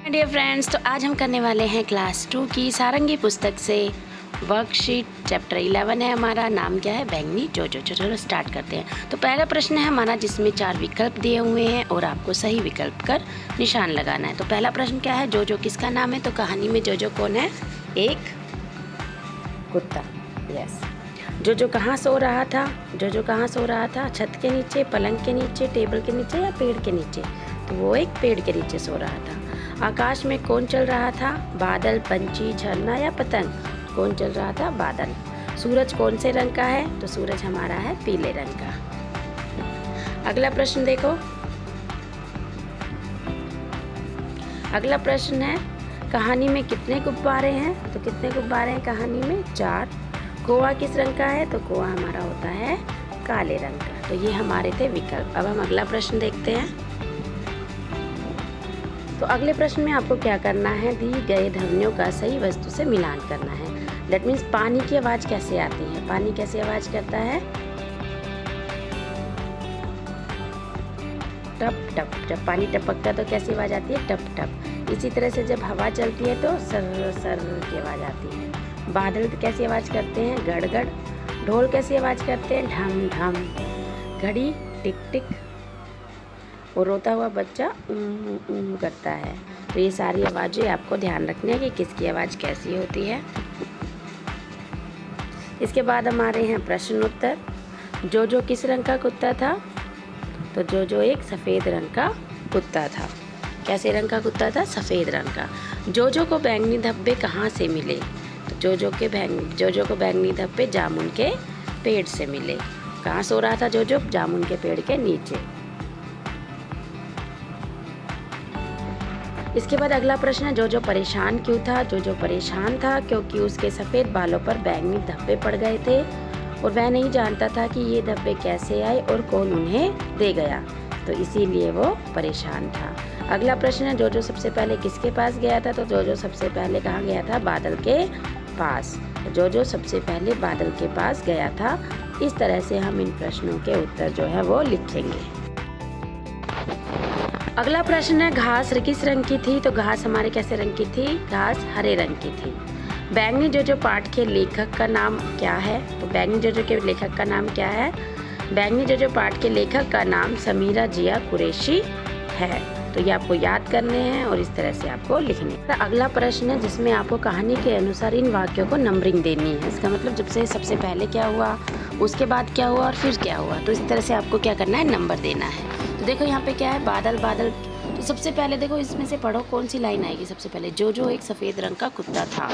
Dear friends, तो आज हम करने वाले हैं क्लास 2 की सारंगी पुस्तक से वर्कशीट चैप्टर 11 है हमारा। नाम क्या है? बैंगनी जोजो। चलो स्टार्ट करते हैं। तो पहला प्रश्न है हमारा जिसमें 4 विकल्प दिए हुए हैं और आपको सही विकल्प कर निशान लगाना है। तो पहला प्रश्न क्या है? जोजो किसका नाम है? तो कहानी में जोजो कौन है? एक कुत्ता। यस। जोजो कहाँ सो रहा था? जोजो कहाँ सो रहा था? छत के नीचे, पलंग के नीचे, टेबल के नीचे या पेड़ के नीचे? तो वो एक पेड़ के नीचे सो रहा था। आकाश में कौन चल रहा था? बादल, पंछी, झरना या पतंग? कौन चल रहा था? बादल। सूरज कौन से रंग का है? तो सूरज हमारा है पीले रंग का। अगला प्रश्न देखो। अगला प्रश्न है कहानी में कितने गुब्बारे हैं? तो कितने गुब्बारे हैं कहानी में? 4। कौवा किस रंग का है? तो कौवा हमारा होता है काले रंग का। तो ये हमारे थे विकल्प। अब हम अगला प्रश्न देखते हैं। तो अगले प्रश्न में आपको क्या करना है? दी गए ध्वनियों का सही वस्तु से मिलान करना है। दैट मीन्स पानी की आवाज़ कैसे आती है? पानी कैसे आवाज़ करता है? टप टप। जब पानी टपकता है तो कैसी आवाज़ आती है? टप टप। इसी तरह से जब हवा चलती है तो सर सर की आवाज़ आती है। बादल कैसी आवाज़ करते हैं? गड़ गड़। ढोल कैसी आवाज़ करते हैं? ढम ढम। घड़ी टिक टिक। और रोता हुआ बच्चा करता है। तो ये सारी आवाज़ें आपको ध्यान रखनी है कि किसकी आवाज़ कैसी होती है। इसके बाद हमारे हैं प्रश्न उत्तर। जोजो किस रंग का कुत्ता था? तो जोजो एक सफ़ेद रंग का कुत्ता था। कैसे रंग का कुत्ता था? सफ़ेद रंग का। जोजो को बैंगनी धब्बे कहाँ से मिले? तो जोजो को बैंगनी धब्बे जामुन के पेड़ से मिले। कहाँ सो रहा था जोजो? जामुन के पेड़ के नीचे। इसके बाद अगला प्रश्न है जोजो परेशान क्यों था? जोजो परेशान था क्योंकि उसके सफ़ेद बालों पर बैंगनी धब्बे पड़ गए थे और वह नहीं जानता था कि ये धब्बे कैसे आए और कौन उन्हें दे गया, तो इसीलिए वो परेशान था। अगला प्रश्न है जोजो सबसे पहले किसके पास गया था? तो जोजो सबसे पहले कहाँ गया था? बादल के पास। जोजो सबसे पहले बादल के पास गया था। इस तरह से हम इन प्रश्नों के उत्तर जो है वो लिखेंगे। अगला प्रश्न है घास किस रंग की थी? तो घास हमारे कैसे रंग की थी? घास हरे रंग की थी। बैंगनी जोजो पाठ के लेखक का नाम क्या है? तो बैंगनी जोजो के लेखक का नाम क्या है? बैंगनी जोजो पाठ के लेखक का नाम समीरा जिया कुरैशी है। तो ये आपको याद करने हैं और इस तरह से आपको लिखने हैं। अगला प्रश्न है जिसमें आपको कहानी के अनुसार इन वाक्यों को नंबरिंग देनी है। इसका मतलब जब से सबसे पहले क्या हुआ, उसके बाद क्या हुआ और फिर क्या हुआ, तो इस तरह से आपको क्या करना है? नंबर देना है। तो देखो यहाँ पे क्या है? बादल बादल। तो सबसे पहले देखो इसमें से पढ़ो कौन सी लाइन आएगी सबसे पहले? जोजो एक सफ़ेद रंग का कुत्ता था।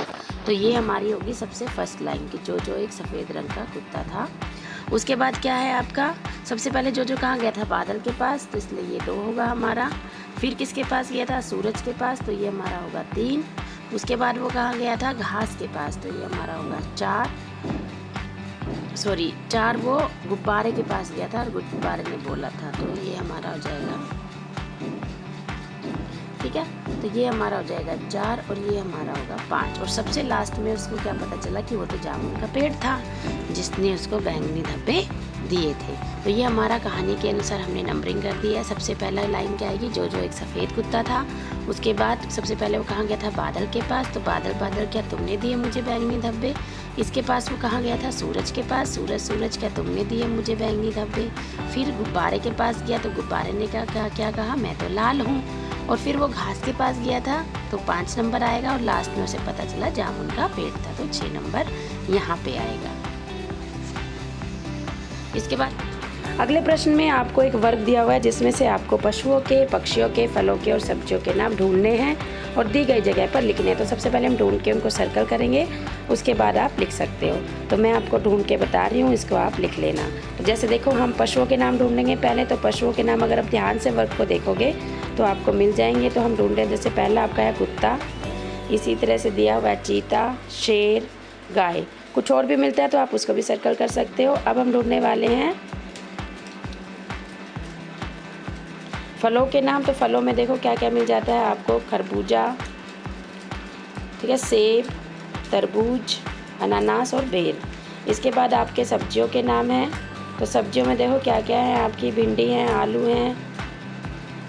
तो ये हमारी होगी सबसे फर्स्ट लाइन की, जोजो एक सफ़ेद रंग का कुत्ता था। उसके बाद क्या है आपका? सबसे पहले जोजो कहाँ गया था? बादल के पास, तो इसलिए ये 2 होगा हमारा। फिर किसके पास गया था? सूरज के पास, तो ये हमारा होगा 3। उसके बाद वो कहाँ गया था? घास के पास, तो ये हमारा होगा 4। 4 वो गुब्बारे के पास गया था और गुब्बारे ने बोला था, तो ये हमारा हो जाएगा, ठीक है। तो ये हमारा हो जाएगा 4 और ये हमारा होगा 5। और सबसे लास्ट में उसको क्या पता चला कि वो तो जामुन का पेड़ था जिसने उसको बैंगनी धब्बे दिए थे। तो ये हमारा कहानी के अनुसार हमने नंबरिंग कर दिया है। सबसे पहला लाइन क्या आएगी? जोजो एक सफ़ेद कुत्ता था। उसके बाद सबसे पहले वो कहाँ गया था? बादल के पास। तो बादल बादल क्या तुमने दिए मुझे बैंगनी धब्बे? इसके पास वो कहाँ गया था? सूरज के पास। सूरज सूरज क्या तुमने दिए मुझे बैंगनी धब्बे? फिर गुब्बारे के पास गया तो गुब्बारे ने क्या कहा? मैं तो लाल हूँ। और फिर वो घास के पास गया था तो 5 नंबर आएगा और लास्ट में उसे पता चला जामुन का पेड़ था, तो 6 नंबर यहाँ पे आएगा। इसके बाद अगले प्रश्न में आपको एक वर्ग दिया हुआ है जिसमें से आपको पशुओं के, पक्षियों के, फलों के और सब्जियों के नाम ढूंढने हैं और दी गई जगह पर लिखने हैं। तो सबसे पहले हम ढूंढ के उनको सर्कल करेंगे, उसके बाद आप लिख सकते हो। तो मैं आपको ढूंढ के बता रही हूँ, इसको आप लिख लेना। तो जैसे देखो हम पशुओं के नाम ढूंढेंगे पहले। तो पशुओं के नाम अगर आप ध्यान से वर्ग को देखोगे तो आपको मिल जाएंगे। तो हम ढूंढें, जैसे पहला आपका है कुत्ता, इसी तरह से दिया हुआ है चीता, शेर, गाय। कुछ और भी मिलता है तो आप उसको भी सर्कल कर सकते हो। अब हम ढूंढने वाले हैं फलों के नाम। तो फलों में देखो क्या क्या मिल जाता है आपको? खरबूजा, ठीक है, सेब, तरबूज, अनानास और बेर। इसके बाद आपके सब्जियों के नाम हैं। तो सब्जियों में देखो क्या क्या है आपकी? भिंडी है, आलू हैं,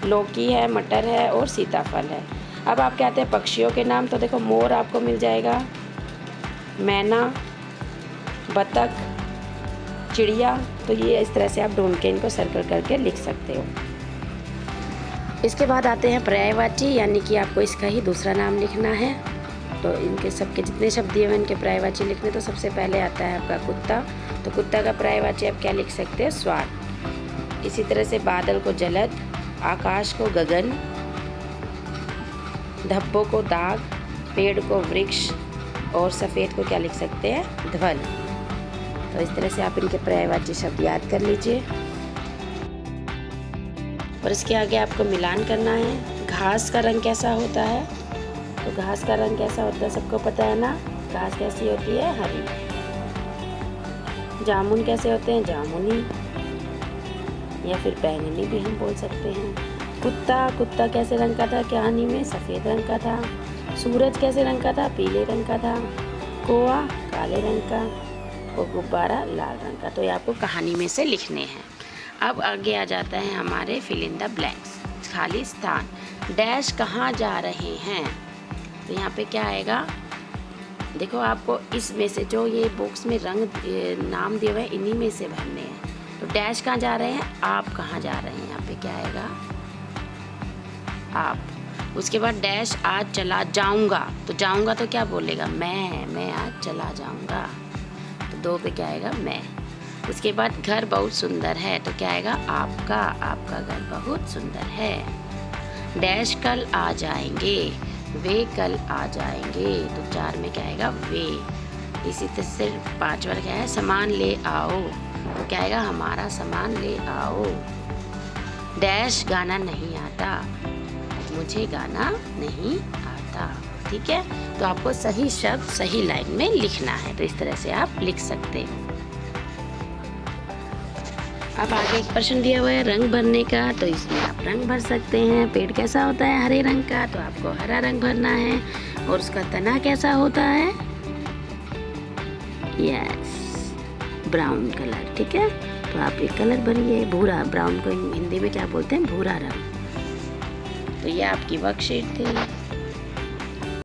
लौकी है, मटर है और सीताफल है। अब आप कहते हैं पक्षियों के नाम, तो देखो मोर आपको मिल जाएगा, मैना, बतख, चिड़िया। तो ये इस तरह से आप ढूंढ के इनको सर्कल करके लिख सकते हो। इसके बाद आते हैं पर्यायवाची, यानी कि आपको इसका ही दूसरा नाम लिखना है। तो इनके सबके जितने शब्द दिए हुए इनके पर्यायवाची लिखने। तो सबसे पहले आता है आपका कुत्ता। तो कुत्ता का पर्यायवाची आप क्या लिख सकते हैं? स्वान। इसी तरह से बादल को जलद, आकाश को गगन, धब्बों को दाग, पेड़ को वृक्ष और सफ़ेद को क्या लिख सकते हैं? धवल। तो इस तरह से आप इनके पर्यायवाची शब्द याद कर लीजिए। और इसके आगे आपको मिलान करना है। घास का रंग कैसा होता है? तो घास का रंग कैसा होता है सबको पता है ना? घास कैसी होती है? हरी। जामुन कैसे होते हैं? जामुनी या फिर बैंगनी भी हम बोल सकते हैं। कुत्ता कैसे रंग का था कहानी में? सफ़ेद रंग का था। सूरज कैसे रंग का था? पीले रंग का था। कौआ काले रंग का और गुब्बारा लाल रंग का। तो ये आपको कहानी में से लिखने हैं। अब आगे आ जाता है हमारे फिल इन द ब्लैंक्स, खाली स्थान। डैश कहाँ जा रहे हैं? तो यहाँ पे क्या आएगा? देखो आपको इसमें से जो ये बॉक्स में रंग नाम दिए हुए हैं इन्हीं में से भरने हैं। तो डैश कहाँ जा रहे हैं? आप कहाँ जा रहे हैं? यहाँ पे क्या आएगा? आप। उसके बाद डैश आज चला जाऊँगा। तो जाऊँगा तो क्या बोलेगा? मैं आज चला जाऊँगा। तो 2 पे क्या आएगा? मैं। उसके बाद घर बहुत सुंदर है। तो क्या आएगा? आपका घर बहुत सुंदर है। डैश कल आ जाएंगे, वे कल आ जाएंगे। तो 4 में क्या आएगा? वे। इसी तरह से 5 वाला क्या है? सामान ले आओ। तो क्या आएगा? हमारा सामान ले आओ। डैश गाना नहीं आता, मुझे गाना नहीं आता। ठीक है, तो आपको सही शब्द सही लाइन में लिखना है। तो इस तरह से आप लिख सकते हो। अब आगे एक प्रश्न दिया हुआ है रंग भरने का। तो इसमें आप रंग भर सकते हैं। पेड़ कैसा होता है? हरे रंग का। तो आपको हरा रंग भरना है। और उसका तना कैसा होता है? Yes, brown colour. ठीक है, तो आप एक कलर भरिए भूरा। ब्राउन को हिंदी में क्या बोलते हैं? भूरा रंग। तो ये आपकी वर्कशीट थी।